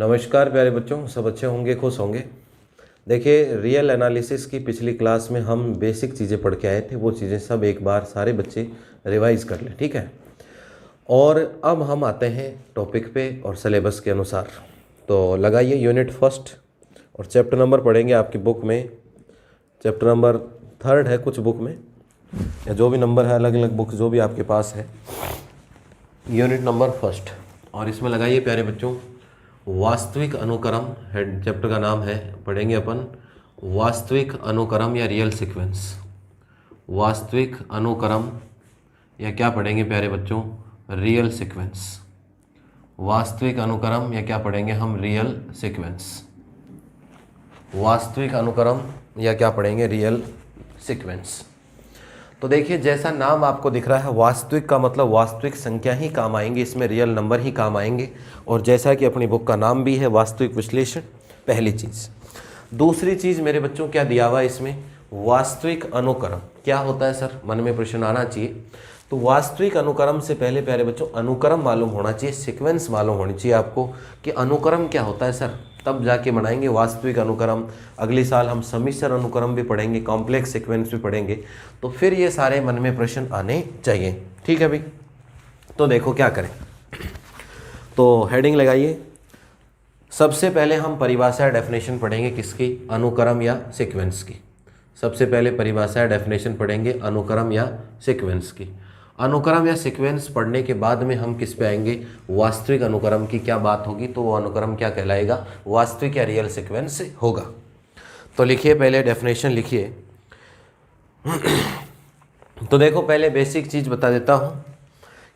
नमस्कार प्यारे बच्चों, सब अच्छे होंगे, खुश होंगे। देखिए, रियल एनालिसिस की पिछली क्लास में हम बेसिक चीज़ें पढ़ के आए थे। वो चीज़ें सब एक बार सारे बच्चे रिवाइज कर लें, ठीक है। और अब हम आते हैं टॉपिक पे और सिलेबस के अनुसार। तो लगाइए यूनिट फर्स्ट और चैप्टर नंबर पढ़ेंगे आपकी बुक में। चैप्टर नंबर 3 है कुछ बुक में, या जो भी नंबर है, अलग अलग बुक जो भी आपके पास है। यूनिट नंबर फर्स्ट, और इसमें लगाइए प्यारे बच्चों वास्तविक अनुक्रम। हेड चैप्टर का नाम है, पढ़ेंगे अपन वास्तविक अनुक्रम या रियल सीक्वेंस। वास्तविक अनुक्रम या क्या पढ़ेंगे प्यारे बच्चों, रियल सीक्वेंस। वास्तविक अनुक्रम या क्या पढ़ेंगे हम, रियल सीक्वेंस। वास्तविक अनुक्रम या क्या पढ़ेंगे, रियल सीक्वेंस। तो देखिए, जैसा नाम आपको दिख रहा है, वास्तविक का मतलब वास्तविक संख्या ही काम आएंगी, इसमें रियल नंबर ही काम आएंगे। और जैसा कि अपनी बुक का नाम भी है, वास्तविक विश्लेषण, पहली चीज़। दूसरी चीज़ मेरे बच्चों क्या दिया हुआ है इसमें, वास्तविक अनुक्रम। क्या होता है सर, मन में प्रश्न आना चाहिए। तो वास्तविक अनुक्रम से पहले प्यारे बच्चों अनुक्रम मालूम होना चाहिए, सीक्वेंस मालूम होनी चाहिए आपको कि अनुक्रम क्या होता है सर, तब जाके बनाएंगे वास्तविक अनुक्रम। अगले साल हम सम्मिश्र अनुक्रम भी पढ़ेंगे, कॉम्प्लेक्स सीक्वेंस भी पढ़ेंगे। तो फिर ये सारे मन में प्रश्न आने चाहिए, ठीक है भाई। तो देखो क्या करें, तो हेडिंग लगाइए। सबसे पहले हम परिभाषा या डेफिनेशन पढ़ेंगे, किसकी, अनुक्रम या सीक्वेंस की। सबसे पहले परिभाषा या डेफिनेशन पढ़ेंगे अनुक्रम या सीक्वेंस की। अनुक्रम या सीक्वेंस पढ़ने के बाद में हम किस पे आएंगे, वास्तविक अनुक्रम की क्या बात होगी। तो वो अनुक्रम क्या कहलाएगा, वास्तविक या रियल सीक्वेंस होगा। तो लिखिए, पहले डेफिनेशन लिखिए। तो देखो, पहले बेसिक चीज़ बता देता हूँ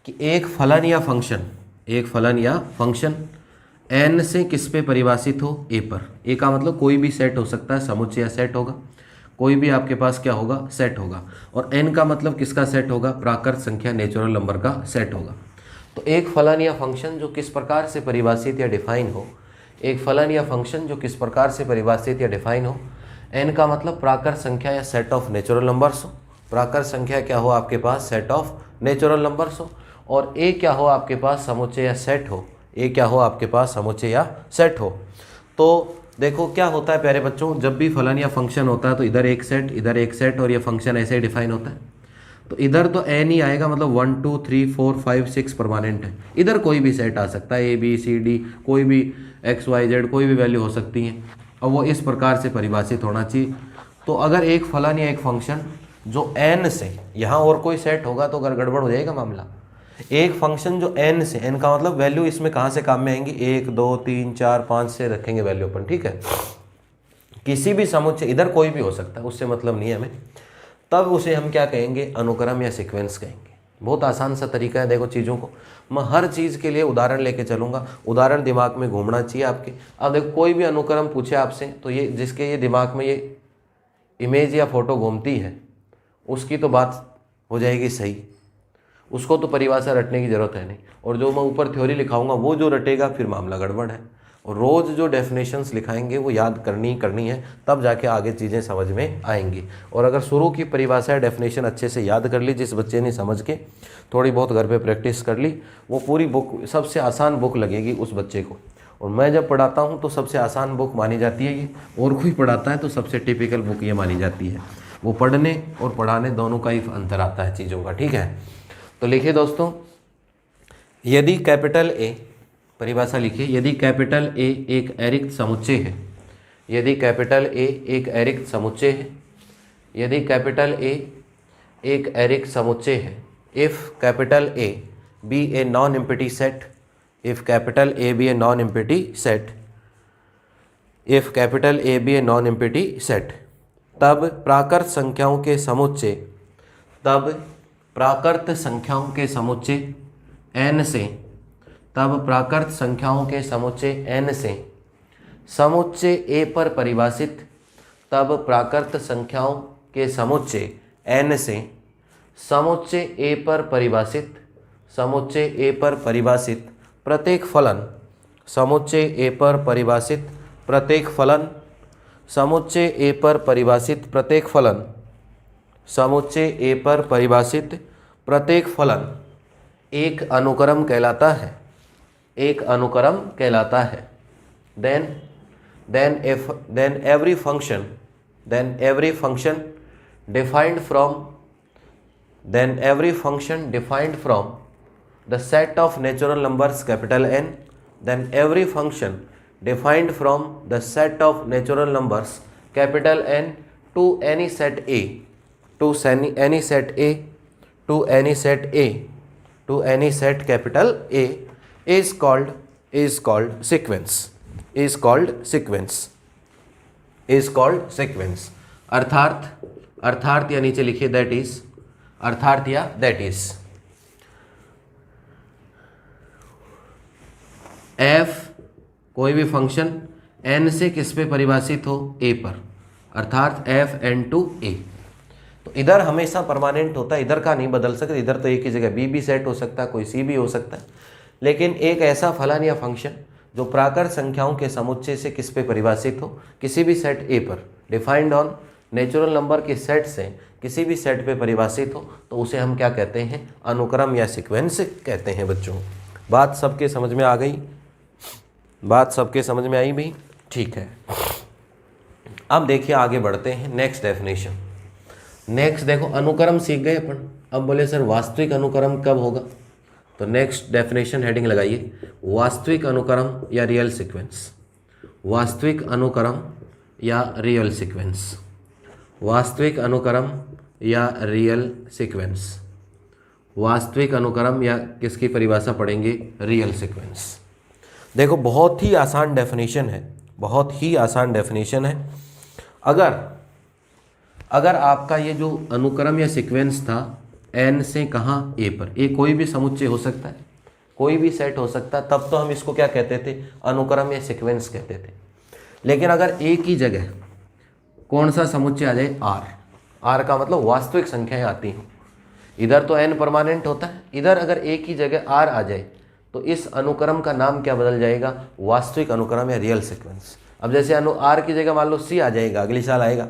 कि एक फलन या फंक्शन n से किस पे परिभाषित हो, a पर। a का मतलब कोई भी सेट हो सकता है, समुच्चय या सेट होगा। कोई भी आपके पास क्या होगा, सेट होगा। और n का मतलब किसका सेट होगा, प्राकृत संख्या, नेचुरल नंबर का सेट होगा। तो एक फलन या फंक्शन जो किस प्रकार से परिभाषित या डिफाइन हो, एक फलन या फंक्शन जो किस प्रकार से परिभाषित या डिफाइन हो। n का मतलब प्राकृत संख्या या सेट ऑफ नेचुरल नंबर्स हो। प्राकृत संख्या क्या हो आपके पास, सेट ऑफ नेचुरल नंबर्स हो। और a क्या हो आपके पास, समुच्चय या सेट हो। a क्या हो आपके पास, समुच्चय या सेट हो। तो देखो क्या होता है प्यारे बच्चों, जब भी फलन या फंक्शन होता है तो इधर एक सेट, इधर एक सेट, और ये फंक्शन ऐसे ही डिफाइन होता है। तो इधर तो n ही आएगा, मतलब 1 2 3 4 5 6 परमानेंट है। इधर कोई भी सेट आ सकता है, a b c d, कोई भी x y z, कोई भी वैल्यू हो सकती है। और वो इस प्रकार से परिभाषित होना चाहिए। तो अगर एक फलन या एक फंक्शन जो n से, यहाँ और कोई सेट होगा तो अगर गड़बड़ हो जाएगा मामला। एक फंक्शन जो n से, n का मतलब वैल्यू इसमें कहाँ से काम में आएंगी, 1 2 3 4 5 से रखेंगे वैल्यू अपन, ठीक है। किसी भी समुच्चय, इधर कोई भी हो सकता है, उससे मतलब नहीं है हमें। तब उसे हम क्या कहेंगे, अनुक्रम या सीक्वेंस कहेंगे। बहुत आसान सा तरीका है, देखो चीज़ों को मैं हर चीज़ के लिए उदाहरण लेके चलूँगा। उदाहरण दिमाग में घूमना चाहिए आपके। अब देखो, कोई भी अनुक्रम पूछे आपसे तो ये जिसके ये दिमाग में ये इमेज या फोटो घूमती है, उसकी तो बात हो जाएगी सही, उसको तो परिभाषा रटने की ज़रूरत है नहीं। और जो मैं ऊपर थ्योरी लिखाऊंगा वो जो रटेगा फिर मामला गड़बड़ है। और रोज़ जो डेफिनेशंस लिखाएंगे वो याद करनी है, तब जाके आगे चीज़ें समझ में आएंगी। और अगर शुरू की परिभाषा या डेफिनेशन अच्छे से याद कर ली, जिस बच्चे ने समझ के थोड़ी बहुत घर पे प्रैक्टिस कर ली, वो पूरी बुक सबसे आसान बुक लगेगी उस बच्चे को। और मैं जब पढ़ाता हूँ तो सबसे आसान बुक मानी जाती है ये, और कोई पढ़ाता है तो सबसे टिपिकल बुक ये मानी जाती है। वो पढ़ने और पढ़ाने दोनों का ही अंतर आता है चीज़ों का, ठीक है। तो लिखिए दोस्तों, यदि कैपिटल A, परिभाषा लिखिए, यदि कैपिटल A एक अरिक्त समुच्चय है, यदि कैपिटल A एक अरिक्त समुच्चय है, यदि कैपिटल A एक अरिक्त समुच्चय है, if capital A be a non empty set, if capital A be a non empty set, if capital A be a non empty set, तब प्राकृत संख्याओं के समुच्चय, तब प्राकृत संख्याओं के समुच्चय n से, तब प्राकृत संख्याओं के समुच्चय n से समुच्चय a पर परिभाषित, तब प्राकृत संख्याओं के समुच्चय n से समुच्चय a पर परिभाषित, समुच्चय a पर परिभाषित प्रत्येक फलन, समुच्चय a पर परिभाषित प्रत्येक फलन, समुच्चय a पर परिभाषित प्रत्येक फलन, समुच्चय A पर परिभाषित प्रत्येक फलन एक अनुक्रम कहलाता है, एक अनुक्रम कहलाता है। then every function defined from the set of natural numbers capital N, then every function defined from the set of natural numbers capital N to any set A, to any set capital A is called sequence. अर्थात या नीचे लिखिए that is f कोई भी function n से किस पे परिभाषित हो, a पर, अर्थात f n टू a। तो इधर हमेशा परमानेंट होता है, इधर का नहीं बदल सकते, इधर तो एक ही जगह b भी सेट हो सकता है, कोई c भी हो सकता है, लेकिन एक ऐसा फलन या फंक्शन जो प्राकृत संख्याओं के समुच्चय से किस पे परिभाषित हो, किसी भी सेट a पर, डिफाइंड ऑन नेचुरल नंबर के सेट से किसी भी सेट पे परिभाषित हो, तो उसे हम क्या कहते हैं, अनुक्रम या सीक्वेंस कहते हैं। बच्चों बात सबके समझ में आ गई, बात सबके समझ में आई भी, ठीक है। अब देखिए आगे बढ़ते हैं, नेक्स्ट डेफिनेशन। नेक्स्ट देखो, अनुक्रम सीख गए अपन, अब बोले सर वास्तविक अनुक्रम कब होगा, तो नेक्स्ट डेफिनेशन हेडिंग लगाइए, वास्तविक अनुक्रम या रियल सीक्वेंस। वास्तविक अनुक्रम या रियल सीक्वेंस, वास्तविक अनुक्रम या रियल सीक्वेंस, वास्तविक अनुक्रम या किसकी परिभाषा पढ़ेंगे, रियल सीक्वेंस। देखो बहुत ही आसान डेफिनेशन है, बहुत ही आसान डेफिनेशन है। अगर आपका ये जो अनुक्रम या सीक्वेंस था n से कहाँ a पर, a कोई भी समुच्चय हो सकता है, कोई भी सेट हो सकता है, तब तो हम इसको क्या कहते थे, अनुक्रम या सीक्वेंस कहते थे। लेकिन अगर a की जगह कौन सा समुच्चय आ जाए, r का मतलब वास्तविक संख्याएं आती हों, इधर तो n परमानेंट होता है, इधर अगर a की जगह r आ जाए तो इस अनुक्रम का नाम क्या बदल जाएगा, वास्तविक अनुक्रम या रियल सीक्वेंस। अब जैसे r की जगह मान लो c आ जाएगा, अगली साल आएगा,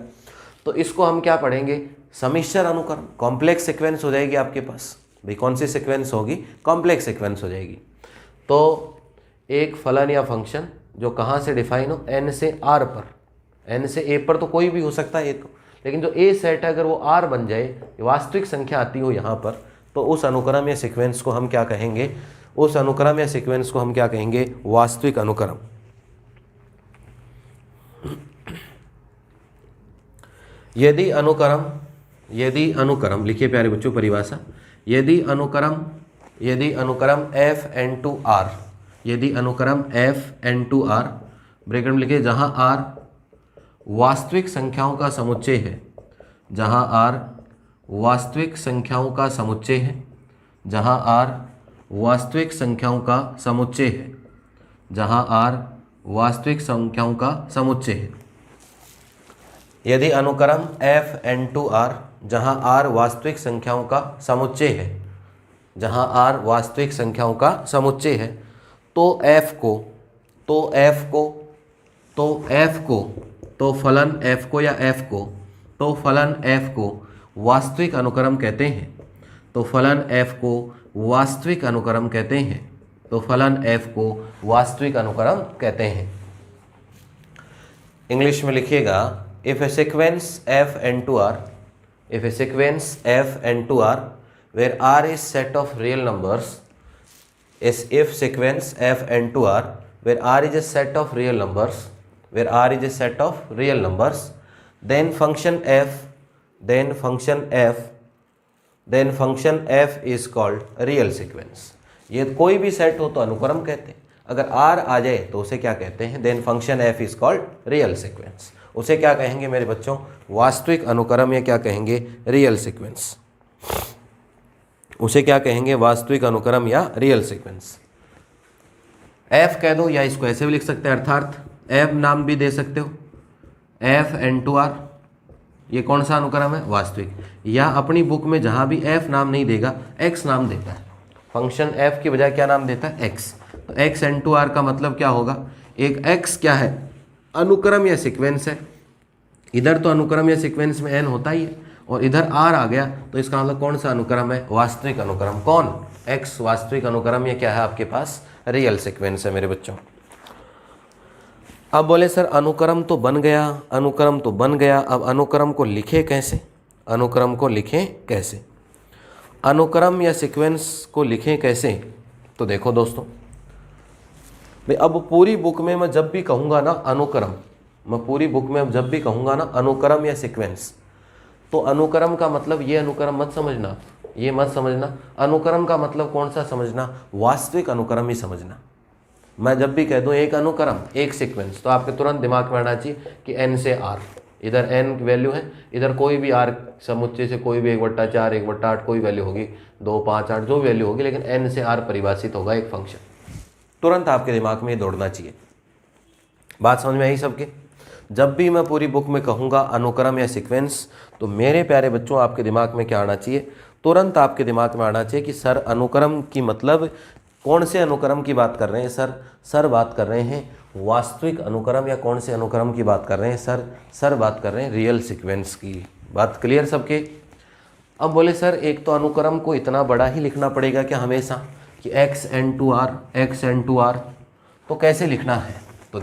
तो इसको हम क्या पढ़ेंगे, समिश्र अनुक्रम, कॉम्प्लेक्स सीक्वेंस हो जाएगी आपके पास। भाई कौन सी सीक्वेंस होगी, कॉम्प्लेक्स सीक्वेंस हो जाएगी। तो एक फलन या फंक्शन जो कहाँ से डिफाइन हो, n से r पर, n से a पर तो कोई भी हो सकता है ये तो, लेकिन जो a सेट है अगर वो r बन जाए, वास्तविक संख्या आती हो यहाँ पर, तो उस अनुक्रम या सीक्वेंस को हम क्या कहेंगे, उस अनुक्रम या सीक्वेंस को हम क्या कहेंगे, वास्तविक अनुक्रम। यदि अनुक्रम लिखिए प्यारे बच्चों परिभाषा, यदि अनुक्रम f n टू r, यदि अनुक्रम f n to r bracket में लिखिए, जहाँ r वास्तविक संख्याओं का समुच्चय है, जहाँ r वास्तविक संख्याओं का समुच्चय है, जहाँ r वास्तविक संख्याओं का समुच्चय है, जहाँ r वास्तविक संख्याओं का समुच्चय है। यदि अनुक्रम f n टू r, जहाँ r वास्तविक संख्याओं का समुच्चय है, जहाँ r वास्तविक संख्याओं का समुच्चय है, तो फलन f को वास्तविक अनुक्रम कहते हैं, तो फलन f को वास्तविक अनुक्रम कहते हैं, तो फलन f को वास्तविक अनुक्रम कहते हैं। इंग्लिश में लिखिएगा, if a sequence f n to r, if a sequence f n to r where r is set of real numbers, if sequence f n to r where r is a set of real numbers, where r is a set of real numbers, then function f is called real sequence। ये कोई भी set हो तो अनुक्रम कहते हैं, अगर r आ जाए तो उसे क्या कहते हैं, then function f is called real sequence। उसे क्या कहेंगे मेरे बच्चों, वास्तविक अनुक्रम या क्या कहेंगे, रियल सीक्वेंस। उसे क्या कहेंगे, वास्तविक अनुक्रम या रियल सीक्वेंस। f कह दो, या इसको ऐसे भी लिख सकते हैं, अर्थात f नाम भी दे सकते हो, f n टू r, ये कौन सा अनुक्रम है, वास्तविक। या अपनी बुक में जहाँ भी f नाम नहीं देगा, x नाम देता है, फंक्शन f की बजाय क्या नाम देता है, x। तो x n टू r का मतलब क्या होगा, एक x क्या है, अनुक्रम या सीक्वेंस है। इधर तो अनुक्रम या सीक्वेंस में n होता ही है, और इधर r आ गया, तो इसका मतलब कौन सा अनुक्रम है, वास्तविक अनुक्रम। कौन, x वास्तविक अनुक्रम, ये क्या है आपके पास, रियल सीक्वेंस है मेरे बच्चों। अब बोले सर अनुक्रम तो बन गया, अनुक्रम तो बन गया, अब अनुक्रम को लिखे कैसे, अनुक्रम को लिखें कैसे, अनुक्रम या सीक्वेंस को लिखें कैसे। तो देखो दोस्तों भाई, अब पूरी बुक में मैं जब भी कहूँगा ना अनुक्रम, मैं पूरी बुक में जब भी कहूँगा ना अनुक्रम या सीक्वेंस, तो अनुक्रम का मतलब ये अनुक्रम मत समझना, ये मत समझना। अनुक्रम का मतलब कौन सा समझना, वास्तविक अनुक्रम ही समझना। मैं जब भी कह दूं एक अनुक्रम एक सीक्वेंस, तो आपके तुरंत दिमाग में आना चाहिए कि n से r, इधर n की वैल्यू है, इधर कोई भी r समुच्चय से कोई भी 1/4 1/8 कोई वैल्यू होगी, 2 5 8 जो वैल्यू होगी, लेकिन n से r परिभाषित होगा एक फंक्शन। तुरंत आपके दिमाग में ये दौड़ना चाहिए। बात समझ में आई सबके। जब भी मैं पूरी बुक में कहूँगा अनुक्रम या सीक्वेंस, तो मेरे प्यारे बच्चों आपके दिमाग में क्या आना चाहिए, तुरंत आपके दिमाग में आना चाहिए कि सर अनुक्रम की मतलब कौन से अनुक्रम की बात कर रहे हैं सर, सर बात कर रहे हैं वास्तविक अनुक्रम, या कौन से अनुक्रम की बात कर रहे हैं सर, सर बात कर रहे हैं रियल सीक्वेंस की। बात क्लियर सबके। अब बोले सर एक तो अनुक्रम को इतना बड़ा ही लिखना पड़ेगा क्या हमेशा, कि xn/r xn/r, तो कैसे लिखना है। तो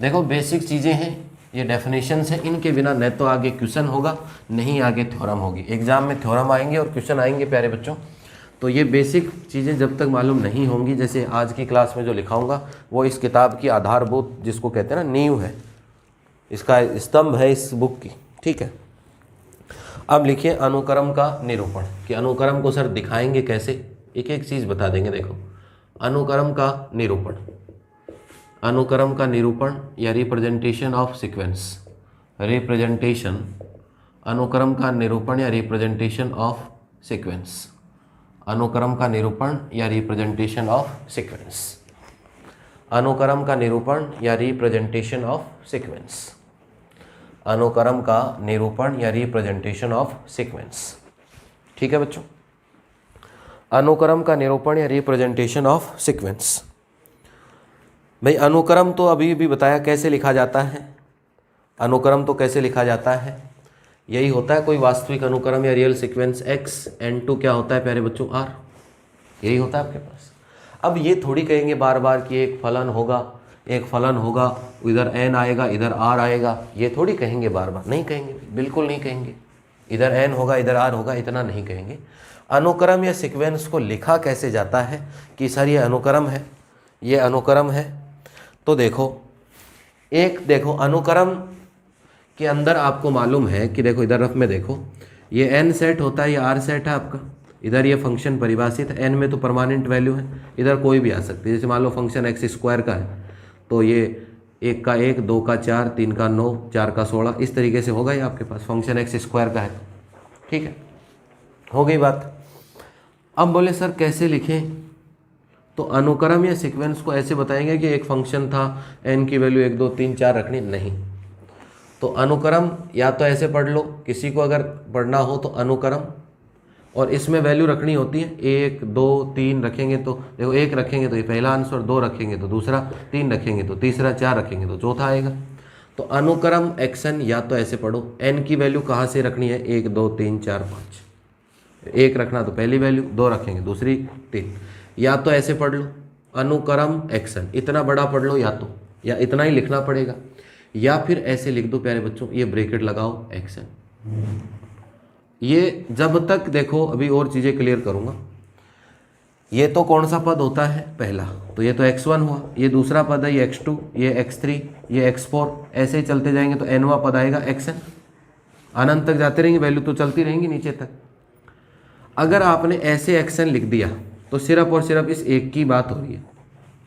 देखो बेसिक चीज़ें हैं, ये डेफिनेशंस है, इनके बिना न तो आगे क्वेश्चन होगा नहीं आगे थ्योरम होगी। एग्जाम में थ्योरम आएंगे और क्वेश्चन आएंगे प्यारे बच्चों। तो ये बेसिक चीज़ें जब तक मालूम नहीं होंगी, जैसे आज की क्लास में जो लिखाऊंगा वो इस किताब की आधारभूत जिसको कहते हैं ना नींव है, इसका स्तंभ है इस बुक की, ठीक है। अब लिखिए अनुक्रम का निरूपण, कि अनुक्रम को सर दिखाएंगे कैसे, एक एक चीज़ बता देंगे। देखो अनुक्रम का निरूपण, अनुक्रम का निरूपण या रिप्रेजेंटेशन ऑफ सीक्वेंस, रिप्रेजेंटेशन, अनुक्रम का निरूपण या रिप्रेजेंटेशन ऑफ सीक्वेंस, अनुक्रम का निरूपण या रिप्रेजेंटेशन ऑफ सीक्वेंस, अनुक्रम का निरूपण या रिप्रेजेंटेशन ऑफ सीक्वेंस, अनुक्रम का निरूपण या रिप्रेजेंटेशन ऑफ सीक्वेंस। ठीक है बच्चों, अनुक्रम का निरूपण या रिप्रेजेंटेशन ऑफ सीक्वेंस। भाई अनुक्रम तो अभी भी बताया कैसे लिखा जाता है, अनुक्रम तो कैसे लिखा जाता है, यही होता है कोई वास्तविक अनुक्रम या रियल सीक्वेंस xn/2 क्या होता है प्यारे बच्चों r, यही होता है आपके पास। अब ये थोड़ी कहेंगे बार बार कि एक फलन होगा, एक फलन होगा, इधर n आएगा इधर r आएगा, ये थोड़ी कहेंगे बार बार, नहीं कहेंगे, बिल्कुल नहीं कहेंगे। इधर n होगा इधर r होगा, इतना नहीं कहेंगे। अनुक्रम या सीक्वेंस को लिखा कैसे जाता है कि सर ये अनुक्रम है, ये अनुक्रम है। तो देखो अनुक्रम के अंदर आपको मालूम है कि देखो इधर रफ में देखो, ये n सेट होता है, ये r सेट है आपका, इधर ये फंक्शन परिभाषित है, n में तो परमानेंट वैल्यू है, इधर कोई भी आ सकती है। जैसे मान लो फंक्शन x² का है, तो ये 1 का 1, 2 का 4, 3 का 9, 4 का 16, इस तरीके से होगा ये आपके पास, फंक्शन x² का है। ठीक है, हो गई बात। अब बोले सर कैसे लिखें, तो अनुक्रम या सीक्वेंस को ऐसे बताएंगे कि एक फंक्शन था, n की वैल्यू 1 2 3 4 रखनी नहीं, तो अनुक्रम या तो ऐसे पढ़ लो, किसी को अगर पढ़ना हो तो अनुक्रम, और इसमें वैल्यू रखनी होती है 1 2 3 रखेंगे तो देखो 1 रखेंगे तो ये पहला आंसर, 2 रखेंगे तो दूसरा, 3 रखेंगे तो तीसरा, 4 रखेंगे तो चौथा आएगा। तो अनुक्रम एक्शन या तो ऐसे पढ़ो, n की वैल्यू कहाँ से रखनी है, 1 2 3 4 5, 1 रखना तो पहली वैल्यू, 2 रखेंगे दूसरी, 3, या तो ऐसे पढ़ लो अनुक्रम एक्शन, इतना बड़ा पढ़ लो, या इतना ही लिखना पड़ेगा, या फिर ऐसे लिख दो प्यारे बच्चों, ये ब्रैकेट लगाओ एक्शन। ये जब तक देखो अभी और चीज़ें क्लियर करूँगा। ये तो कौन सा पद होता है, पहला, तो ये तो x1 हुआ, ये दूसरा पद है, ये x2, ये x3, ये x4, ऐसे ही चलते जाएंगे तो nवां पद आएगा xn, अनंत तक जाते रहेंगे, वैल्यू तो चलती रहेंगी नीचे तक। अगर आपने ऐसे xn लिख दिया तो सिर्फ और सिर्फ इस एक की बात हो रही है,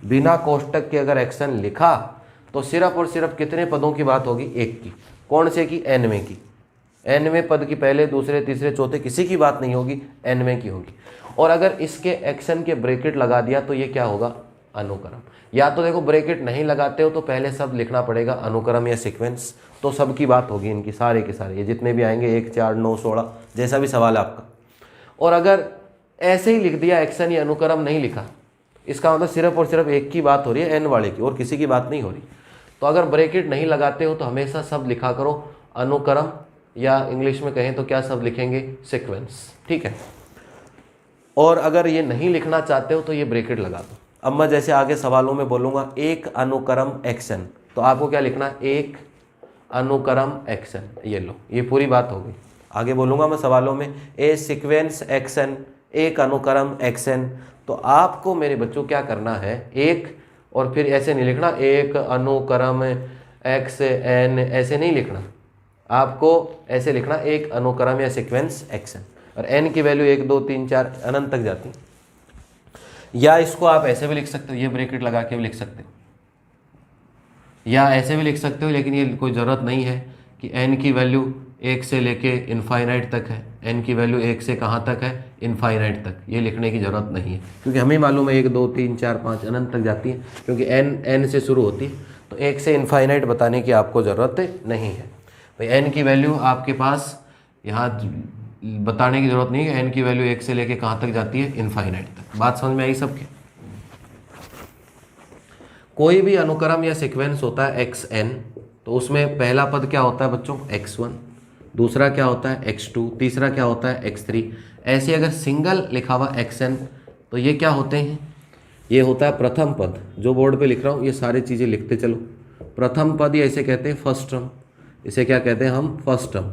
बिना कोष्टक के अगर xn लिखा तो सिर्फ और सिर्फ कितने पदों की बात होगी, एक की। कौन से की, nवें की, nवें पद की, पहले दूसरे तीसरे चौथे किसी की बात नहीं होगी, nवें की होगी। और अगर इसके एक्शन के ब्रैकेट लगा दिया तो ये क्या होगा, अनुक्रम। या तो देखो ब्रैकेट नहीं लगाते हो तो पहले सब लिखना पड़ेगा अनुक्रम या सीक्वेंस, तो सब की बात होगी इनकी, सारे के सारे, ये जितने भी आएंगे 1 4 9 16, जैसा भी सवाल है आपका। और अगर ऐसे ही लिख दिया एक्शन या अनुक्रम नहीं लिखा, इसका मतलब सिर्फ और सिर्फ एक की बात हो रही है, n वाले की, और किसी की बात नहीं हो रही। तो अगर ब्रैकेट नहीं लगाते हो तो हमेशा सब लिखा करो अनुक्रम, या इंग्लिश में कहें तो क्या सब लिखेंगे, सीक्वेंस। ठीक है, और अगर ये नहीं लिखना चाहते हो तो ये ब्रैकेट लगा दो, अब मैं जैसे आगे सवालों में बोलूँगा एक अनुक्रम एक्शन, तो आपको क्या लिखना है, एक अनुक्रम एक्शन। ये लो, ये पूरी बात हो गई। आगे बोलूँगा मैं सवालों में ए सीक्वेंस एक्शन, एक अनुक्रम एक्शन। तो आपको मेरे बच्चों क्या करना है, एक और फिर ऐसे नहीं लिखना एक अनुक्रम एक्स एन, ऐसे नहीं लिखना, आपको ऐसे लिखना एक अनुक्रम या सीक्वेंस एक्शन। और एन की वैल्यू 1 2 3 4 अनंत तक जाती। या इसको आप ऐसे भी लिख सकते हो, ये ब्रैकेट लगा के भी लिख सकते हो, या ऐसे भी लिख सकते हो, लेकिन ये कोई ज़रूरत नहीं है कि एन की वैल्यू 1 से लेके इनफाइनाइट तक है। एन की वैल्यू 1 से कहाँ तक है, इनफाइनाइट तक। ये लिखने की ज़रूरत नहीं है, क्योंकि हमें मालूम है 1 2 3 4 5 अनंत तक जाती है, क्योंकि एन से शुरू होती है। तो 1 से इनफाइनाइट बताने की आपको ज़रूरत नहीं है भाई। एन की वैल्यू आपके पास यहाँ बताने की ज़रूरत नहीं है, एन की वैल्यू 1 से लेके कहाँ तक जाती है, इनफाइनाइट तक। बात समझ में आई सबके? कोई भी अनुक्रम या सीक्वेंस होता है एक्स एन, तो उसमें पहला पद क्या होता है बच्चों, x1, दूसरा क्या होता है x2, तीसरा क्या होता है x3। ऐसे अगर सिंगल लिखा हुआ xn, तो ये क्या होते हैं, ये होता है प्रथम पद। जो बोर्ड पे लिख रहा हूँ ये सारी चीज़ें लिखते चलो। प्रथम पद या इसे कहते हैं फर्स्ट टर्म, इसे क्या कहते हैं हम, फर्स्ट टर्म।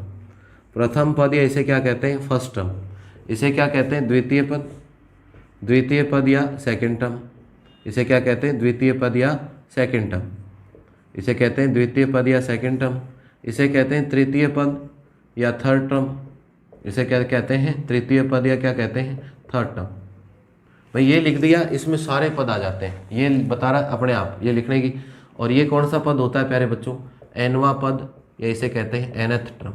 प्रथम पद या इसे क्या कहते हैं, फर्स्ट टर्म। इसे क्या कहते हैं, द्वितीय पद, द्वितीय पद या सेकेंड टर्म। इसे क्या कहते हैं, द्वितीय पद या सेकेंड टर्म। इसे कहते हैं द्वितीय पद या सेकेंड टर्म। इसे कहते हैं तृतीय पद या थर्ड टर्म। इसे क्या कहते हैं, तृतीय पद या क्या कहते हैं, थर्ड टर्म। भाई ये लिख दिया, इसमें सारे पद आ जाते हैं, ये बता रहा अपने आप, ये लिखने की। और ये कौन सा पद होता है प्यारे बच्चों, एनवा पद, या इसे कहते हैं एनथ टर्म।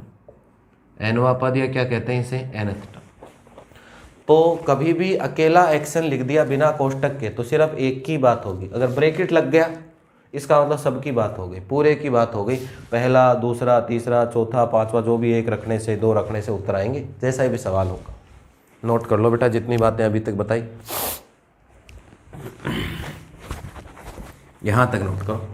एनवा पद या क्या कहते हैं इसे, एनथ टर्म। तो कभी भी अकेला एक्शन लिख दिया बिना कोष्टक के तो सिर्फ एक की बात होगी। अगर ब्रैकेट लग गया इसका मतलब सबकी बात हो गई, पूरे की बात हो गई। पहला, दूसरा, तीसरा, चौथा, पांचवा, जो भी एक रखने से, दो रखने से उत्तर आएंगे, जैसा भी सवाल होगा। नोट कर लो बेटा जितनी बातें अभी तक बताई, यहाँ तक नोट करो।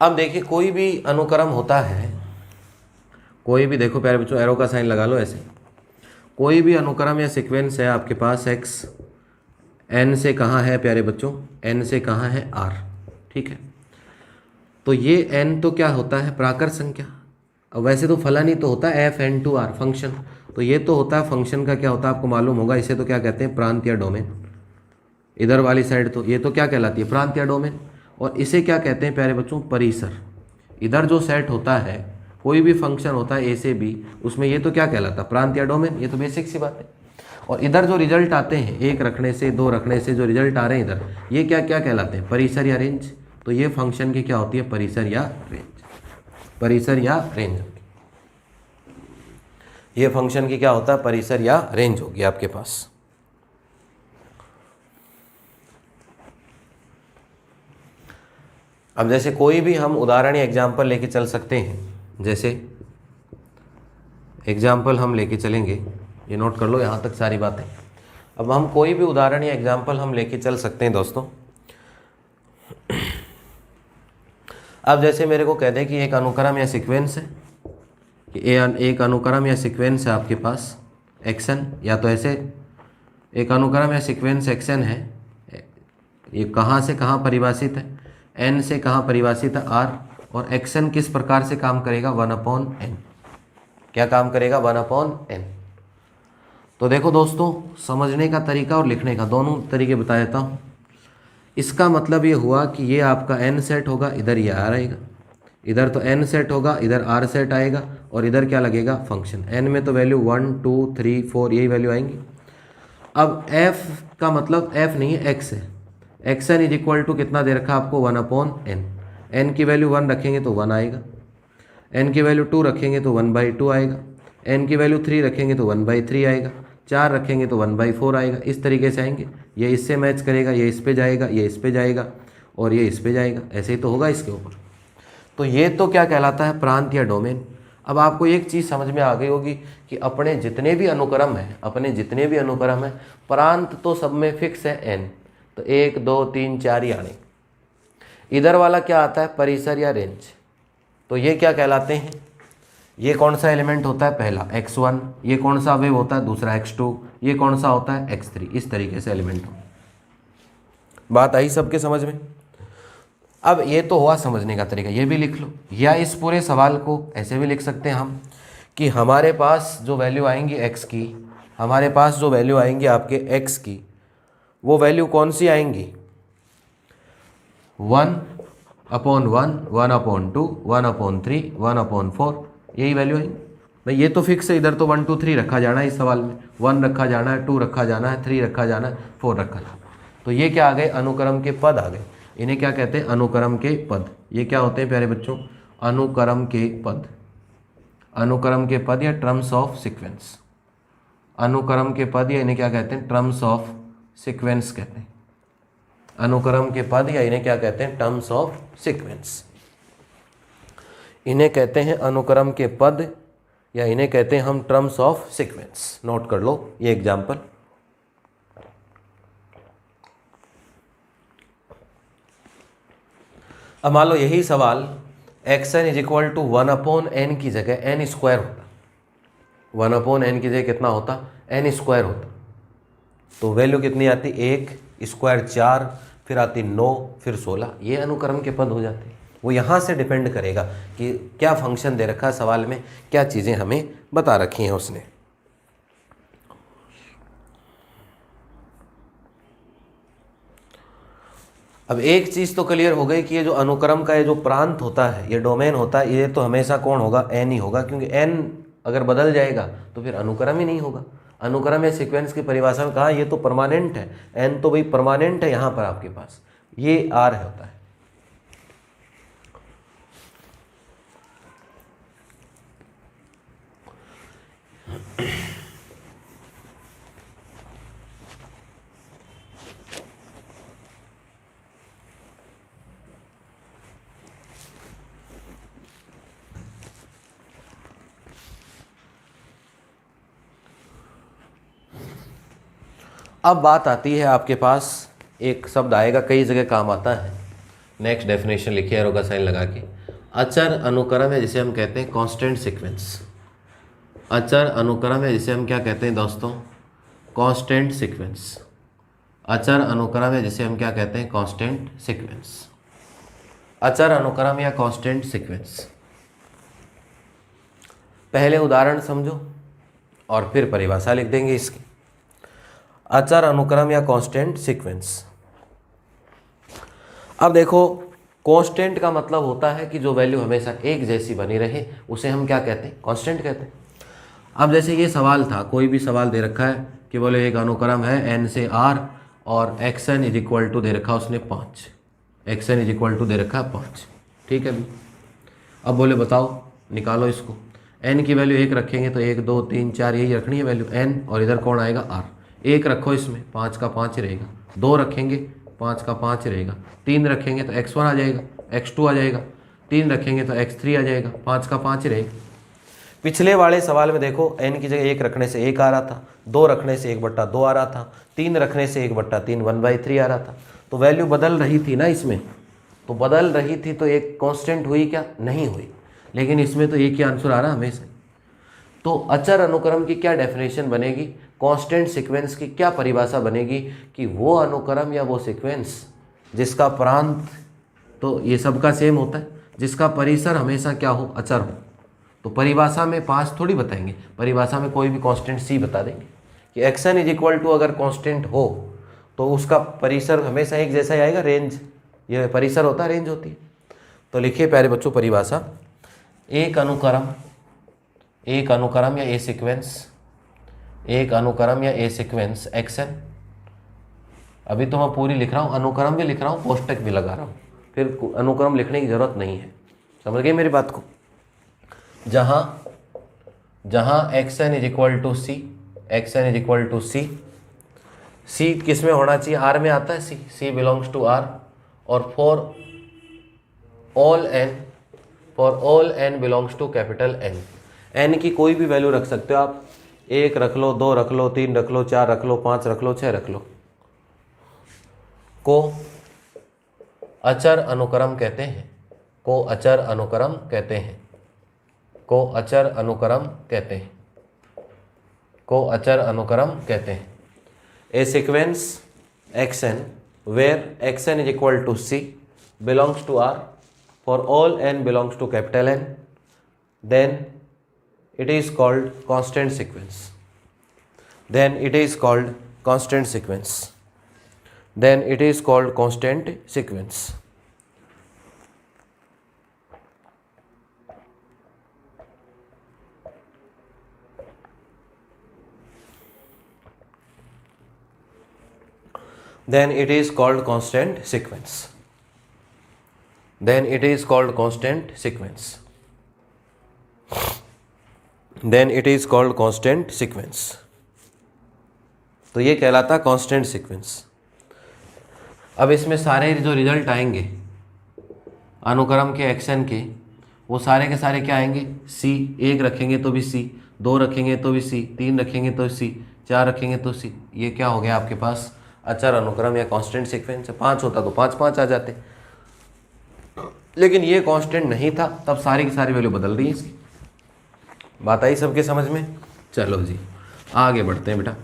अब देखिए कोई भी अनुक्रम होता है, कोई भी, देखो प्यारे बच्चों एरो का साइन लगा लो ऐसे। कोई भी अनुक्रम या सीक्वेंस है आपके पास एक्स, एन से कहाँ है प्यारे बच्चों, एन से कहाँ है, आर, ठीक है। तो ये एन तो क्या होता है, प्राकृत संख्या। अब वैसे तो फलन ही तो होता है F N to R, function. तो ये तो होता है फंक्शन का क्या होता है आपको मालूम होगा, इसे तो क्या कहते हैं, प्रांत या डोमेन। इधर वाली साइड तो ये तो क्या कहलाती है, प्रांत या डोमेन। और इसे क्या कहते हैं प्यारे बच्चों, परिसर। इधर जो सेट होता है, कोई भी फंक्शन होता है ए से बी, उसमें ये तो क्या कहलाता है, प्रांत या डोमेन। ये तो बेसिक सी बात है। और इधर जो रिजल्ट आते हैं, एक रखने से, दो रखने से जो रिजल्ट आ रहे हैं इधर, ये क्या क्या कहलाते हैं, परिसर या रेंज। तो ये फंक्शन की क्या होती है, परिसर या रेंज। परिसर या रेंज, ये फंक्शन की क्या होता है, परिसर या रेंज होगी आपके पास। अब जैसे कोई भी हम उदाहरण या एग्जाम्पल लेके चल सकते हैं। जैसे एग्जाम्पल हम लेके चलेंगे, ये नोट कर लो यहाँ तक सारी बातें। अब हम कोई भी उदाहरण या एग्जाम्पल हम लेके चल सकते हैं दोस्तों। अब जैसे मेरे को कह दें कि एक अनुक्रम या सीक्वेंस है, कि एक अनुक्रम या सीक्वेंस है आपके पास एक्शन, या तो ऐसे एक अनुक्रम या सीक्वेंस एक्शन है, ये कहाँ से कहाँ परिभाषित है, एन से कहाँ परिभाषित है, आर। और एक्शन किस प्रकार से काम करेगा, 1/n। क्या काम करेगा, 1/n। तो देखो दोस्तों, समझने का तरीका और लिखने का दोनों तरीके बता देता हूँ। इसका मतलब ये हुआ कि ये आपका n सेट होगा, इधर ये r आएगा, इधर तो n सेट होगा, इधर r सेट आएगा, और इधर क्या लगेगा, फंक्शन। n में तो वैल्यू 1 2 3 4 यही वैल्यू आएंगी। अब f का मतलब f नहीं है, x है। एक्शन इज इक्वल टू कितना दे रखा आपको, 1/n। n की वैल्यू 1 रखेंगे तो 1 आएगा, n की वैल्यू 2 रखेंगे तो 1/2 आएगा, n की वैल्यू 3 रखेंगे तो 1/3 आएगा, 4 रखेंगे तो 1/4 आएगा। इस तरीके से आएंगे, ये इससे मैच करेगा, ये इस पे जाएगा, ये इस पे जाएगा, और ये इस पे जाएगा। ऐसे ही तो होगा इसके ऊपर। तो ये तो क्या कहलाता है, प्रांत या डोमेन। अब आपको एक चीज़ समझ में आ गई होगी कि अपने जितने भी अनुक्रम हैं प्रांत तो सब में फिक्स है n, तो 1 2 3 4 यानी इधर वाला क्या आता है परिसर या रेंज। तो ये क्या कहलाते हैं, ये कौन सा एलिमेंट होता है पहला x1, ये कौन सा अवयव होता है दूसरा x2, ये कौन सा होता है x3, इस तरीके से एलिमेंट हो। बात आई सबके समझ में। अब ये तो हुआ समझने का तरीका, ये भी लिख लो, या इस पूरे सवाल को ऐसे भी लिख सकते हैं हम कि हमारे पास जो वैल्यू आएंगी x की, हमारे पास जो वैल्यू आएंगी आपके x की, वो वैल्यू कौन सी आएंगी 1/1, 1/2, 1/3, 1/4, यही वैल्यू आएंगी भाई। ये तो फिक्स है, इधर तो 1 2 3 रखा जाना है इस सवाल में, 1 रखा जाना है, 2 रखा जाना है, 3 रखा जाना है, 4 रखा जाना है। तो ये क्या आ गए अनुक्रम के पद आ गए, इन्हें क्या कहते हैं अनुक्रम के पद। ये क्या होते हैं प्यारे बच्चों अनुक्रम के पद, अनुक्रम के पद या टर्म्स ऑफ सीक्वेंस, अनुक्रम के पद या इन्हें क्या कहते हैं टर्म्स ऑफ सीक्वेंस कहते हैं, अनुक्रम के पद या इन्हें क्या कहते हैं टर्म्स ऑफ सीक्वेंस। इन्हें कहते हैं अनुक्रम के पद या इन्हें कहते हैं हम टर्म्स ऑफ सीक्वेंस। नोट कर लो ये एग्जाम्पल। अब मान लो यही सवाल xn is equal to 1/n की जगह n स्क्वायर होता, 1/n की जगह कितना होता n स्क्वायर होता, तो वैल्यू कितनी आती 1 स्क्वायर 4, फिर आती 9, फिर 16, ये अनुक्रम के पद हो जाते हैं। वो यहाँ से डिपेंड करेगा कि क्या फंक्शन दे रखा है सवाल में, क्या चीज़ें हमें बता रखी हैं उसने। अब एक चीज़ तो क्लियर हो गई कि ये जो अनुक्रम का ये जो प्रांत होता है, ये डोमेन होता है, ये तो हमेशा कौन होगा n ही होगा, क्योंकि n अगर बदल जाएगा तो फिर अनुक्रम ही नहीं होगा। अनुक्रम या सीक्वेंस की परिभाषा में कहा ये तो परमानेंट है, n तो भाई परमानेंट है यहाँ पर आपके पास, ये r होता है। अब बात आती है आपके पास एक शब्द आएगा कई जगह काम आता है, नेक्स्ट डेफिनेशन लिखिए एरो का साइन लगा के, अचर अनुक्रम है जिसे हम कहते हैं कांस्टेंट सीक्वेंस। अचर अनुक्रम है जिसे हम क्या कहते हैं दोस्तों कांस्टेंट सीक्वेंस। अचर अनुक्रम है जिसे हम क्या कहते हैं कांस्टेंट सीक्वेंस। अचर अनुक्रम या कांस्टेंट सीक्वेंस। पहले उदाहरण समझो और फिर परिभाषा लिख देंगे इसकी। अचर अनुक्रम या कांस्टेंट सीक्वेंस। अब देखो कांस्टेंट का मतलब होता है कि जो वैल्यू हमेशा एक जैसी बनी रहे उसे हम क्या कहते हैं कांस्टेंट कहते हैं। अब जैसे ये सवाल था, कोई भी सवाल दे रखा है कि बोले एक अनुक्रम है n से r और xn इज इक्वल टू दे रखा उसने 5, xn इज इक्वल टू दे रखा 5, ठीक है भी। अब बोले बताओ निकालो इसको, n की वैल्यू 1 रखेंगे तो 1 2 3 4 यही रखनी है वैल्यू n, और इधर कौन आएगा r। 1 रखो इसमें 5 का 5 रहेगा, 2 रखेंगे 5 का 5 रहेगा, 3 रखेंगे तो x1 आ जाएगा, x2 आ जाएगा, 3 रखेंगे तो x3 आ जाएगा, 5 का 5 रहेगा। पिछले वाले सवाल में देखो n की जगह 1 रखने से 1 आ रहा था, 2 रखने से 1/2 आ रहा था, 3 रखने से 1/3 1/3 आ रहा था। तो वैल्यू बदल रही थी ना इसमें, तो बदल रही थी तो एक कांस्टेंट हुई क्या, नहीं हुई। लेकिन इसमें तो एक ही आंसर आ रहा हमेशा। तो अचर अनुक्रम की क्या डेफिनेशन बनेगी, कांस्टेंट सीक्वेंस की क्या परिभाषा बनेगी कि वो अनुक्रम या वो सीक्वेंस जिसका प्रांत तो ये सबका सेम होता है, जिसका परिसर हमेशा क्या हो अचर हो। तो परिभाषा में 5 थोड़ी बताएंगे, परिभाषा में कोई भी कांस्टेंट c बता देंगे कि xn इज इक्वल टू अगर कांस्टेंट हो तो उसका परिसर हमेशा एक जैसा ही आएगा, रेंज ये परिसर होता है रेंज होती है। तो लिखिए प्यारे बच्चों परिभाषा, एक अनुक्रम या ए सीक्वेंस, एक अनुक्रम या ए सीक्वेंस xn, अभी तो मैं पूरी लिख रहा हूँ, अनुक्रम भी लिख रहा हूँ कोष्टक भी लगा रहा हूँ, फिर अनुक्रम लिखने की जरूरत नहीं है। समझ गए मेरी बात को। जहाँ xn is equal to C, xn is equal to C, C किस में होना चाहिए, r में आता है सी बिलोंग्स टू r, और for all n for all n belongs to capital N। n की कोई भी वैल्यू रख सकते हो आप, 1 रख लो, 2 रख लो, 3 रख लो, 4 रख लो, 5 रख लो, 6 रख लो, को अचर अनुक्रम कहते हैं। को अचर अनुक्रम कहते हैं। को अचर अनुक्रम कहते हैं। को अचर अनुक्रम कहते हैं। ए sequence xn where xn is equal to c belongs to R for all n belongs to capital N, then it is called constant sequence. Then it is called constant sequence. Then it is called constant sequence. Then it is called constant sequence. Then it is called constant sequence. Then it is called constant sequence. तो ये कहलाता constant sequence. अब इसमें सारे जो result आएंगे अनुक्रम के एक्शन के, वो सारे के सारे क्या आएंगे, सी। 1 रखेंगे तो भी सी, 2 रखेंगे तो भी सी, 3 रखेंगे तो सी, 4 रखेंगे तो सी। ये क्या हो गया आपके पास, अचर अनुक्रम या कांस्टेंट सीक्वेंस। 5 होता तो 5 5 आ जाते, लेकिन ये कांस्टेंट नहीं था, तब सारी की सारी वैल्यू बदल दी इसकी। बात आई सबके समझ में? चलो जी आगे बढ़ते हैं बेटा।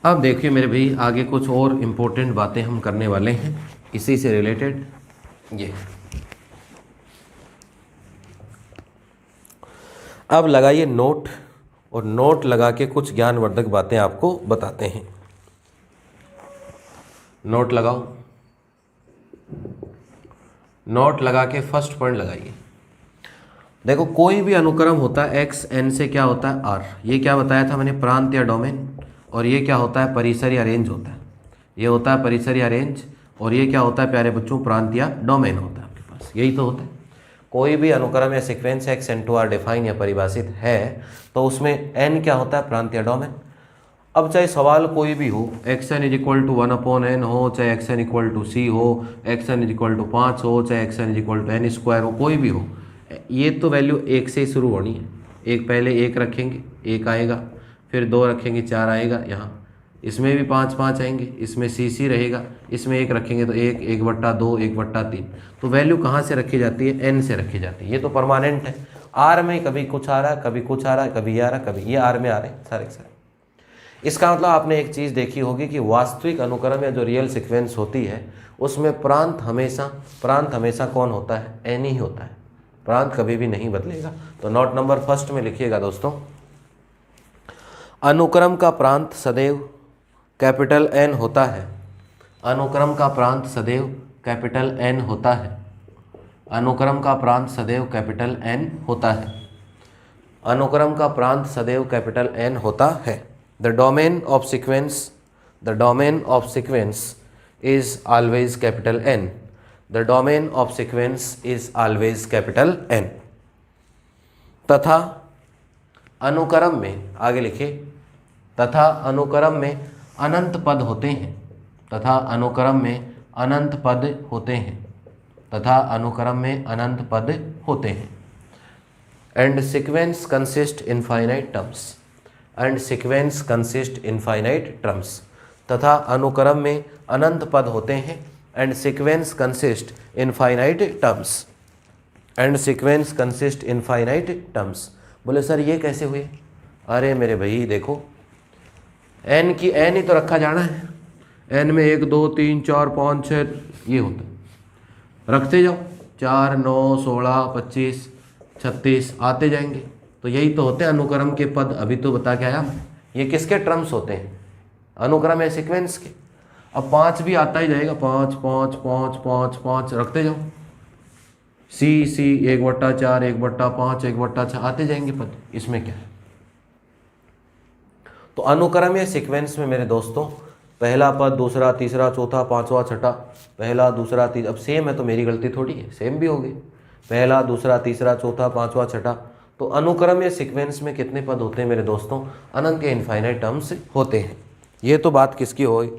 अब देखिए मेरे भाई, आगे कुछ और इम्पोर्टेंट बातें हम करने वाले हैं इसी से रिलेटेड। ये अब लगाइए नोट, और नोट लगा के कुछ ज्ञानवर्धक बातें आपको बताते हैं। नोट लगाओ, नोट लगा के फर्स्ट पॉइंट लगाइए। देखो कोई भी अनुक्रम होता है एक्स एन से क्या होता है आर। ये क्या बताया था मैंने, प्रांत या डोमेन। और ये क्या होता है, परिसर या रेंज होता है। ये होता है परिसर या रेंज, और ये क्या होता है प्यारे बच्चों, प्रांत या डोमेन होता है आपके पास। यही तो होता है। कोई भी अनुक्रम या sequence x n to R define या परिभाषित है तो उसमें एन क्या होता है, प्रांत या डोमेन। अब चाहे सवाल कोई भी हो, x n is equal to 1/n हो, चाहे x n equal to C हो, x n is equal to 5 हो, चाहे x n is equal to n² हो, कोई भी हो, ये तो वैल्यू 1 से ही शुरू होनी है। एक पहले 1 रखेंगे, 1 आएगा, फिर 2 रखेंगे, 4 आएगा, यहाँ इसमें भी 5 5 आएंगे, इसमें सी रहेगा, इसमें 1 रखेंगे तो 1, 1/2, 1/3। तो वैल्यू कहाँ से रखी जाती है, n से रखी जाती है। ये तो परमानेंट है। आर में कभी कुछ आ रहा है, कभी कुछ आ रहा है, कभी ये आ रहा है, कभी ये आर में आ रहे हैं सारे के सारे। इसका मतलब आपने एक चीज़ देखी होगी कि वास्तविक अनुक्रम या जो रियल सीक्वेंस होती है उसमें प्रांत हमेशा कौन होता है, एन ही होता है। प्रांत कभी भी नहीं बदलेगा। तो नोट नंबर फर्स्ट में लिखिएगा दोस्तों, अनुक्रम का प्रांत सदैव कैपिटल एन होता है। अनुक्रम का प्रांत सदैव कैपिटल एन होता है। अनुक्रम का प्रांत सदैव कैपिटल एन होता है। अनुक्रम का प्रांत सदैव कैपिटल एन होता है। The domain of sequence is always capital N. The domain of sequence is always capital N. तथा अनुक्रम में, आगे लिखिए, तथा अनुक्रम में अनंत पद होते हैं। तथा अनुक्रम में अनंत पद होते हैं। तथा अनुक्रम में अनंत पद होते हैं। And sequence consist in finite terms. And sequence consist in finite terms. तथा अनुक्रम में अनंत पद होते हैं। And sequence consist in finite terms. And sequence consist in finite terms. बोले सर ये कैसे हुए? अरे मेरे भाई देखो, एन की एन ही तो रखा जाना है। एन में 1 2 3 4 5 6 ये होता है, रखते जाओ, 4 9 16 25 36 आते जाएंगे। तो यही तो होते हैं अनुक्रम के पद। अभी तो बता के आया, ये किसके टर्म्स होते हैं, अनुक्रम या सीक्वेंस के। अब 5 भी आता ही जाएगा, 5 5 5 5 5 रखते जाओ। सी 1/4 1/5 1/6 आते जाएंगे पद। इसमें क्या है? तो अनुक्रम या सीक्वेंस में मेरे दोस्तों पहला पद, दूसरा, तीसरा, चौथा, पांचवा, छठा, पहला, दूसरा, तीसरा, अब सेम है तो मेरी गलती थोड़ी है, सेम भी हो गई। पहला, दूसरा, तीसरा, चौथा, पांचवा, छठा। तो अनुक्रम या सीक्वेंस में कितने पद होते हैं मेरे दोस्तों? अनंत या इनफाइनाइट टर्म्स होते हैं। ये तो बात किसकी हो गई।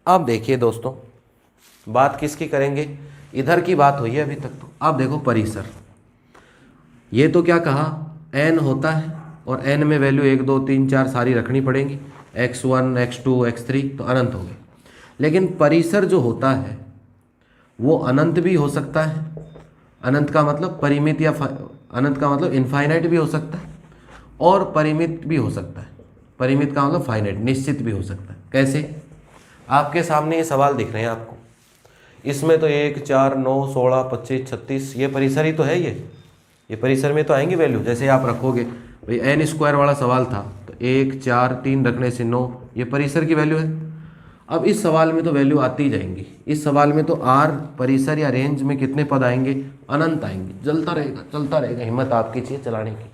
अब देखिए दोस्तों, बात किसकी करेंगे, इधर की बात हुई है अभी तक। तो अब देखो परिसर, ये तो क्या कहा n होता है और n में वैल्यू 1 2 3 4 सारी रखनी पड़ेंगी, x1 x2 x3 तो अनंत हो गए। लेकिन परिसर जो होता है वो अनंत भी हो सकता है, अनंत का मतलब परिमित या अनंत का मतलब इनफाइनाइट भी हो सकता है और परिमित भी हो सकता है। परिमित का मतलब फाइनाइट, निश्चित भी हो सकता है। कैसे, आपके सामने ये सवाल दिख रहे हैं आपको, इसमें तो 1 4 9 16 25 36 ये परिसर ही तो है, ये परिसर में तो आएंगे वैल्यू। जैसे आप रखोगे भाई एन स्क्वायर वाला सवाल था तो 1 4 3 रखने से 9, ये परिसर की वैल्यू है। अब इस सवाल में तो वैल्यू आती ही जाएंगी, इस सवाल में तो आर परिसर या रेंज में कितने पद आएंगे, अनंत आएंगे, चलता रहेगा चलता रहेगा, हिम्मत आपकी चाहिए चलाने की।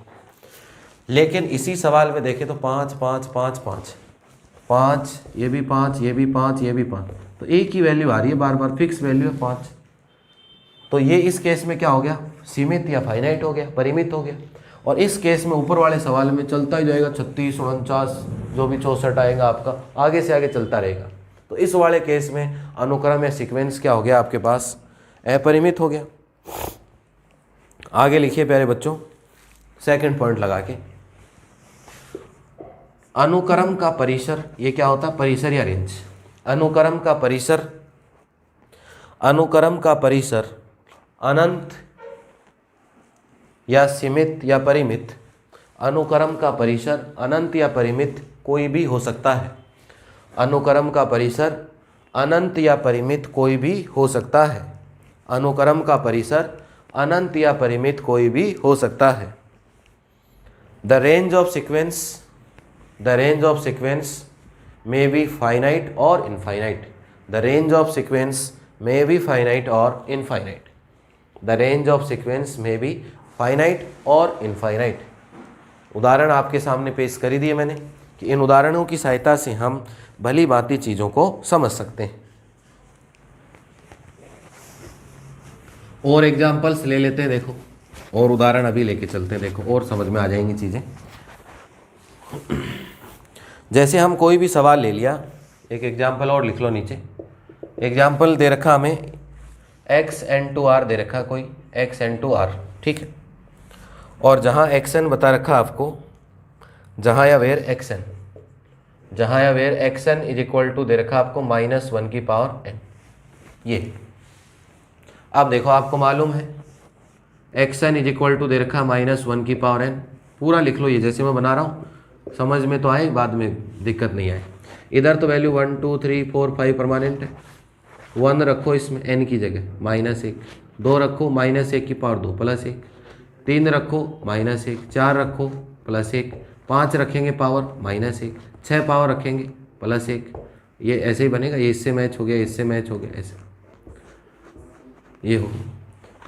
लेकिन इसी सवाल में देखें तो 5 5 5 5 5, ये भी 5 ये भी 5 ये भी 5, तो एक ही वैल्यू आ रही है बार बार, फिक्स वैल्यू है 5। तो ये इस केस में क्या हो गया, सीमित या फाइनाइट हो गया, परिमित हो गया। और इस केस में ऊपर वाले सवाल में चलता ही जाएगा, 36 49 जो भी 64 आएगा आपका, आगे से आगे चलता रहेगा। तो इस वाले केस में अनुक्रम या सीक्वेंस क्या हो गया आपके पास, अपरिमित हो गया। आगे लिखिए प्यारे बच्चों, सेकंड पॉइंट लगा के, अनुक्रम का परिसर, ये क्या होता है, परिसर या रेंज। अनुक्रम का परिसर, अनुक्रम का परिसर अनंत या सीमित या परिमित, अनुक्रम का परिसर अनंत या परिमित कोई भी हो सकता है। अनुक्रम का परिसर अनंत या परिमित कोई भी हो सकता है। अनुक्रम का परिसर अनंत या परिमित कोई भी हो सकता है। The range of sequence, the range of sequence may be finite or infinite. The range of sequence may be finite or infinite. The range of sequence may be finite or infinite. उदाहरण आपके सामने पेश कर ही दिए मैंने कि इन उदाहरणों की सहायता से हम भली भांति चीज़ों को समझ सकते हैं। और एग्जाम्पल्स ले लेते हैं, देखो और उदाहरण अभी लेके चलते हैं, देखो और समझ में आ जाएंगी चीज़ें। जैसे हम कोई भी सवाल ले लिया, एक एग्जाम्पल और लिख लो नीचे। एग्जाम्पल दे रखा हमें xn/r दे रखा कोई xn/r, ठीक है। और जहाँ xn बता रखा आपको, जहाँ या वेयर xn, जहाँ या where xn is equal to दे रखा आपको -1 की पावर n। ये अब देखो आपको मालूम है xn इज इक्वल टू दे रखा -1 की पावर n, पूरा लिख लो ये जैसे मैं बना रहा हूँ, समझ में तो आए, बाद में दिक्कत नहीं आए। इधर तो वैल्यू 1 2 3 4 5 परमानेंट है, 1 रखो इसमें n की जगह -1, 2 रखो -1 की पावर 2 +1, 3 रखो -1, 4 रखो +1, 5 रखेंगे पावर -1, 6 पावर रखेंगे +1। ये ऐसे ही बनेगा, ये इससे मैच हो गया, इससे मैच हो गया, ऐसे ये हो।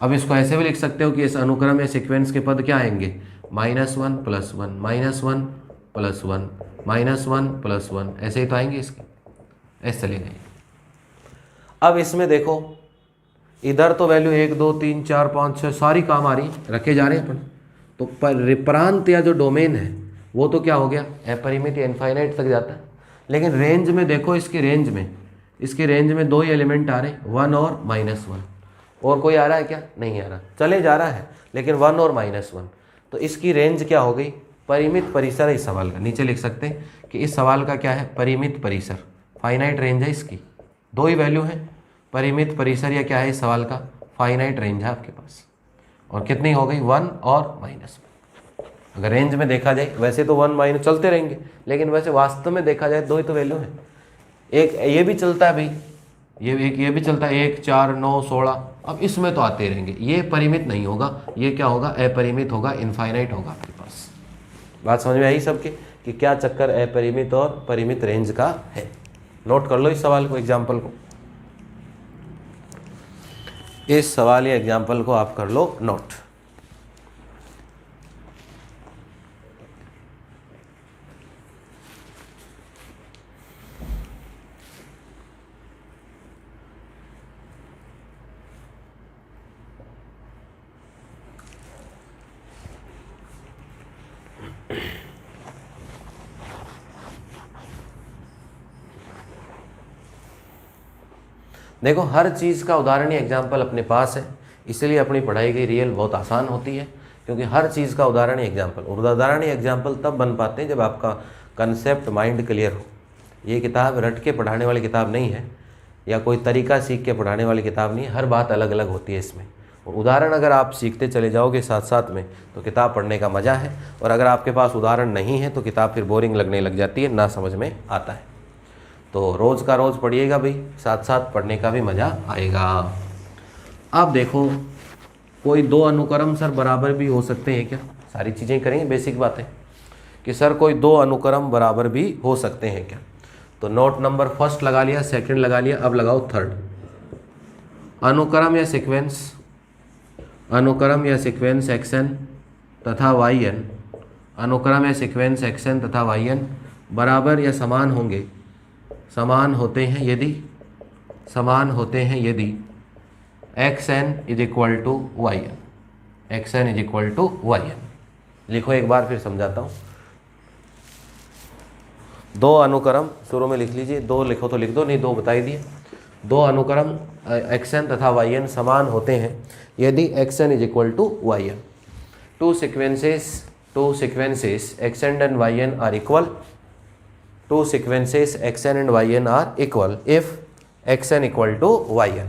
अब इसको ऐसे भी लिख सकते हो कि इस अनुक्रम या सीक्वेंस के पद क्या आएंगे, -1 +1 -1 +1 -1 +1, ऐसे ही तो आएंगे इसके, ऐसे चलेंगे। अब इसमें देखो इधर तो वैल्यू 1 2 3 4 5 6 सारी काम आ रही, रखे जा रहे हैं अपन। तो प्रांत या जो डोमेन है वो तो क्या हो गया, अपरिमित या इनफाइनाइट तक जाता है। लेकिन रेंज में देखो, इसकी रेंज में, इसकी रेंज में 2 ही एलिमेंट आ रहे हैं, 1 और -1। और कोई आ रहा है क्या, नहीं आ रहा, चले जा रहा है लेकिन 1 और -1। तो इसकी रेंज क्या हो गई, परिमित परिसर है इस सवाल का। नीचे लिख सकते हैं कि इस सवाल का क्या है, परिमित परिसर, फाइनाइट रेंज है इसकी, 2 ही वैल्यू है, परिमित परिसर या क्या है इस सवाल का, फाइनाइट रेंज है आपके पास। और कितनी हो गई, 1 और -1। अगर रेंज में देखा जाए, वैसे तो 1 चलते रहेंगे, लेकिन वैसे वास्तव में देखा जाए 2 ही तो वैल्यू है। एक ये भी चलता है भाई, ये भी चलता है, 1 4 9 16। अब इसमें तो आते रहेंगे, ये परिमित नहीं होगा, ये क्या होगा, अपरिमित होगा, इनफाइनाइट होगा आपके पास। बात समझ में आई सबके कि क्या चक्कर अपरिमित और परिमित रेंज का है। नोट कर लो इस सवाल को, एग्जाम्पल को, इस सवाल या एग्जाम्पल को आप कर लो नोट। देखो हर चीज़ का उदाहरणीय एग्जाम्पल अपने पास है, इसलिए अपनी पढ़ाई की रियल बहुत आसान होती है, क्योंकि हर चीज़ का उदाहरणीय एग्जाम्पल, और उदाहरणीय एग्जाम्पल तब बन पाते हैं जब आपका कंसेप्ट माइंड क्लियर हो। ये किताब रट के पढ़ाने वाली किताब नहीं है, या कोई तरीका सीख के पढ़ाने वाली किताब नहीं है, हर बात अलग अलग होती है इसमें। और उदाहरण अगर आप सीखते चले जाओगे साथ साथ में तो किताब पढ़ने का मज़ा है, और अगर आपके पास उदाहरण नहीं है तो किताब फिर बोरिंग लगने लग जाती है, ना समझ में आता है। तो रोज़ का रोज़ पढ़िएगा भाई, साथ साथ पढ़ने का भी मज़ा आएगा। अब देखो, कोई दो अनुक्रम सर बराबर भी हो सकते हैं क्या? सारी चीज़ें करेंगे, बेसिक बातें कि सर कोई दो अनुक्रम बराबर भी हो सकते हैं क्या? तो नोट नंबर फर्स्ट लगा लिया, सेकंड लगा लिया, अब लगाओ थर्ड। अनुक्रम या सीक्वेंस, अनुक्रम या सीक्वेंस xn तथा yn, अनुक्रम या सीक्वेंस xn तथा yn बराबर या समान होंगे, समान होते हैं यदि, समान होते हैं यदि xn is equal to yn, xn is equal to yn। लिखो एक बार फिर समझाता हूँ। दो अनुक्रम शुरू में लिख लीजिए, दो लिखो तो लिख दो, नहीं दो बताई दिए। दो अनुक्रम xn तथा yn समान होते हैं यदि xn is equal to yn। Two sequences xn and yn are equal, two sequences xn and yn are equal if xn equal to yn.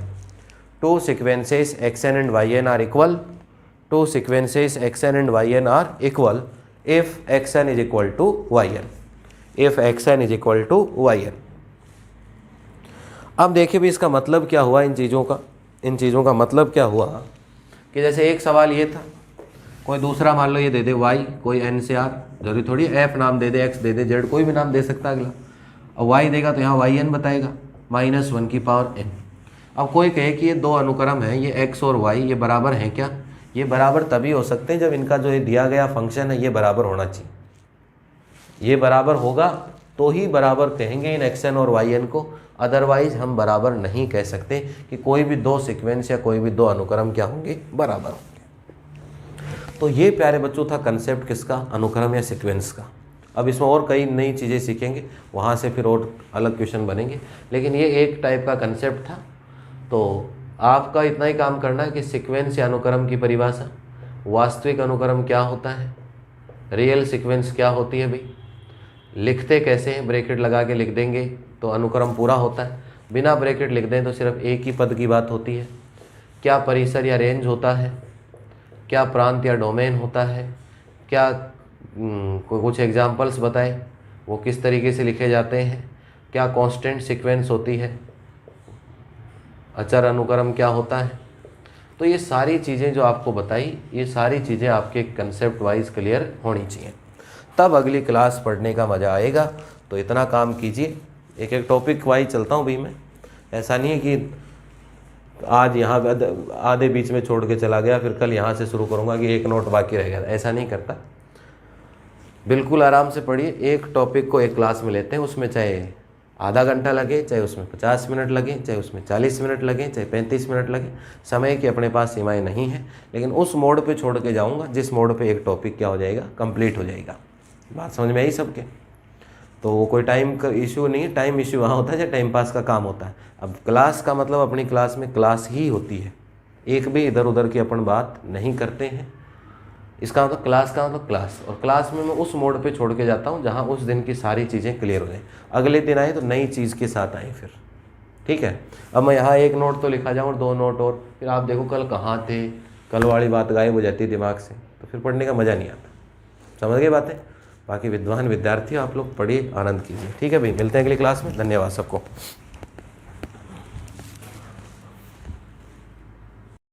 Two sequences xn and yn are equal, two sequences xn and yn are equal if xn is equal to yn, if xn is equal to yn. अब देखिए भी इसका मतलब क्या हुआ इन चीज़ों का मतलब क्या हुआ कि जैसे एक सवाल ये था, कोई दूसरा मान लो ये दे दे y, कोई n से r, जरूरी थोड़ी f नाम दे दे, x दे दे, z, कोई भी नाम दे सकता है अगला। अब y देगा तो यहाँ yn बताएगा -1 की पावर n। अब कोई कहे कि ये दो अनुक्रम हैं, ये x और y ये बराबर हैं क्या? ये बराबर तभी हो सकते हैं जब इनका जो ये दिया गया फंक्शन है ये बराबर होना चाहिए। ये बराबर होगा तो ही बराबर कहेंगे इन xn और yn को, अदरवाइज हम बराबर नहीं कह सकते कि कोई भी दो सीक्वेंस या कोई भी दो अनुक्रम क्या होंगे, बराबर होंगे। तो ये प्यारे बच्चों था कंसेप्ट किसका? अनुक्रम या सीक्वेंस का। अब इसमें और कई नई चीज़ें सीखेंगे, वहाँ से फिर और अलग क्वेश्चन बनेंगे, लेकिन ये एक टाइप का कंसेप्ट था। तो आपका इतना ही काम करना है कि सीक्वेंस या अनुक्रम की परिभाषा, वास्तविक अनुक्रम क्या होता है, रियल सीक्वेंस क्या होती है भाई, लिखते कैसे हैं, ब्रैकेट लगा के लिख देंगे तो अनुक्रम पूरा होता है, बिना ब्रैकेट लिख दें तो सिर्फ एक ही पद की बात होती है, क्या परिसर या रेंज होता है, क्या प्रांत या डोमेन होता है, क्या कुछ एग्जाम्पल्स बताएं वो किस तरीके से लिखे जाते हैं, क्या कांस्टेंट सीक्वेंस होती है, अचर अनुक्रम क्या होता है। तो ये सारी चीज़ें जो आपको बताई, ये सारी चीज़ें आपके कंसेप्ट वाइज क्लियर होनी चाहिए, तब अगली क्लास पढ़ने का मज़ा आएगा। तो इतना काम कीजिए, एक एक टॉपिक वाइज चलता हूँ भाई मैं, ऐसा नहीं है कि आज यहाँ आधे बीच में छोड़ के चला गया फिर कल यहाँ से शुरू करूँगा कि एक नोट बाकी रह गया, ऐसा नहीं करता। बिल्कुल आराम से पढ़िए, एक टॉपिक को एक क्लास में लेते हैं, उसमें चाहे आधा घंटा लगे, चाहे उसमें 50 मिनट लगे, चाहे उसमें 40 मिनट लगे, चाहे 35 मिनट लगे, समय की अपने पास सीमाएं नहीं है, लेकिन उस मोड पे छोड़ के जाऊँगा जिस मोड पे एक टॉपिक क्या हो जाएगा, कंप्लीट हो जाएगा। बात समझ में आई सबके? तो वो कोई टाइम का इशू नहीं है, टाइम इशू वहाँ होता है जब टाइम पास का काम होता है। अब क्लास का मतलब अपनी क्लास में क्लास ही होती है, एक भी इधर उधर की अपन बात नहीं करते हैं। इसका मतलब क्लास का मतलब क्लास, और क्लास में मैं उस मोड पे छोड़ के जाता हूँ जहाँ उस दिन की सारी चीज़ें क्लियर हो जाए, अगले दिन आए तो नई चीज़ के साथ आए फिर, ठीक है। अब मैं यहाँ एक नोट तो लिखा जाऊँ और दो नोट और, फिर आप देखो कल कहाँ थे, कल वाली बात गायब हो जाती है दिमाग से, तो फिर पढ़ने का मज़ा नहीं आता। समझ गए बातें? बाकी विद्वान विद्यार्थी आप लोग पढ़िए, आनंद कीजिए, ठीक है भाई। मिलते हैं अगली क्लास में, धन्यवाद सबको।